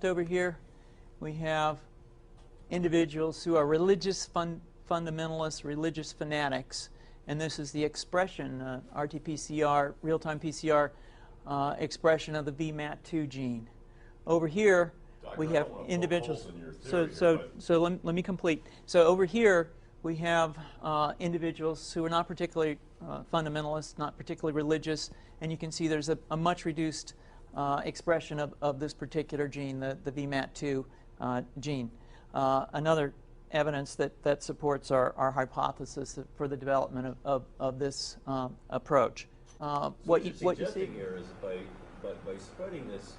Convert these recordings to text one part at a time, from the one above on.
over here, we have individuals who are religious fundamentalists, religious fanatics, and this is the expression, RT-PCR, real-time PCR expression of the VMAT2 gene. Over here, we have individuals. So let me complete. So over here, we have individuals who are not particularly fundamentalist, not particularly religious, and you can see there's a much reduced expression of this particular gene, the VMAT2 gene. Another evidence that supports our hypothesis for the development of this approach. What you see here is by spreading this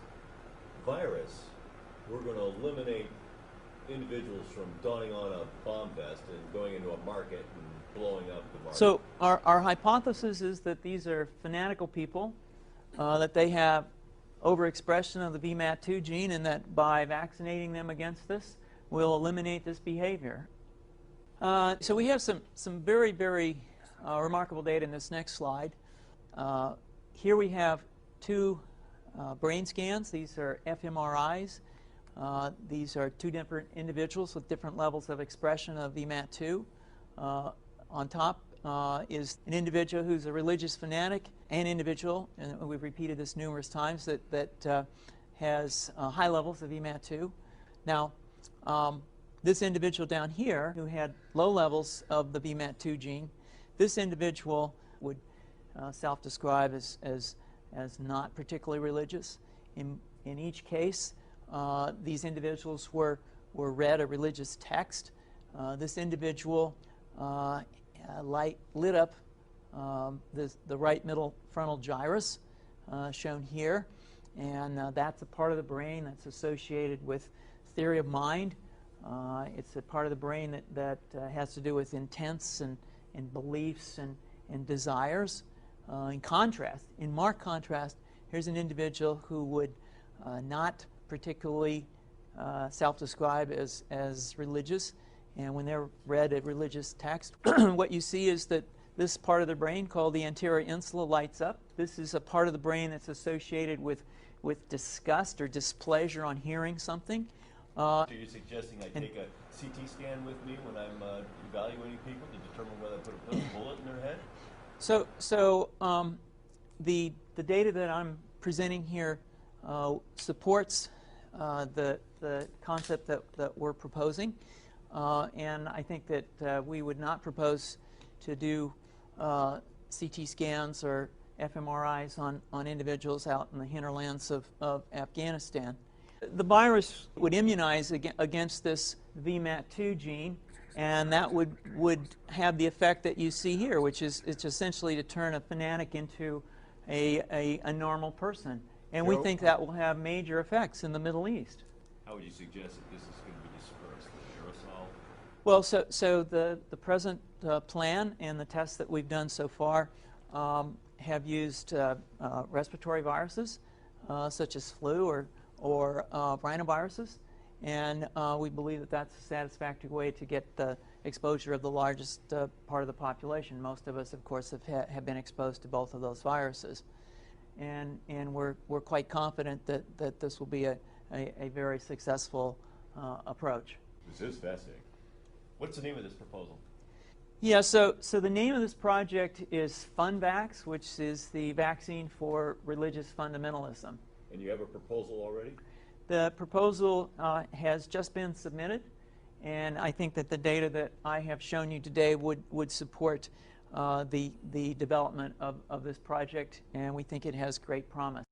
virus, we're going to eliminate individuals from donning on a bomb vest and going into a market and blowing up the market. So our hypothesis is that these are fanatical people, that they have overexpression of the VMAT2 gene, and that by vaccinating them against this, we'll eliminate this behavior. So we have some very, very remarkable data in this next slide. Here we have two brain scans. These are fMRIs. These are two different individuals with different levels of expression of VMAT2. On top is an individual who's a religious fanatic, an individual, and we've repeated this numerous times, that has high levels of VMAT2. Now, this individual down here who had low levels of the VMAT2 gene, this individual would self-describe as not particularly religious. In each case, these individuals were read a religious text. This individual lit up the right middle frontal gyrus, shown here, and that's a part of the brain that's associated with theory of mind. It's a part of the brain that has to do with intents and beliefs and desires. In marked contrast, here's an individual who would not particularly self-describe as religious, and when they're read a religious text, what you see is that this part of the brain called the anterior insula lights up. This is a part of the brain that's associated with disgust or displeasure on hearing something. So you're suggesting I take a CT scan with me when I'm evaluating people to determine whether I put a bullet in their head? So the data that I'm presenting here supports the concept that we're proposing, and I think that we would not propose to do CT scans or fMRIs on individuals out in the hinterlands of Afghanistan. The virus would immunize against this VMAT2 gene, and that would have the effect that you see here, which is it's essentially to turn a fanatic into a normal person. And we think that will have major effects in the Middle East. How would you suggest that this is going to be dispersed, the aerosol? Well, so the present plan and the tests that we've done so far have used respiratory viruses, such as flu or rhinoviruses, and we believe that that's a satisfactory way to get the exposure of the largest part of the population. Most of us, of course, have been exposed to both of those viruses, and we're quite confident that this will be a very successful approach. This is fascinating. What's the name of this proposal? Yeah, so the name of this project is FunVax, which is the vaccine for religious fundamentalism. And you have a proposal already? The proposal has just been submitted, and I think that the data that I have shown you today would support the development of this project, and we think it has great promise.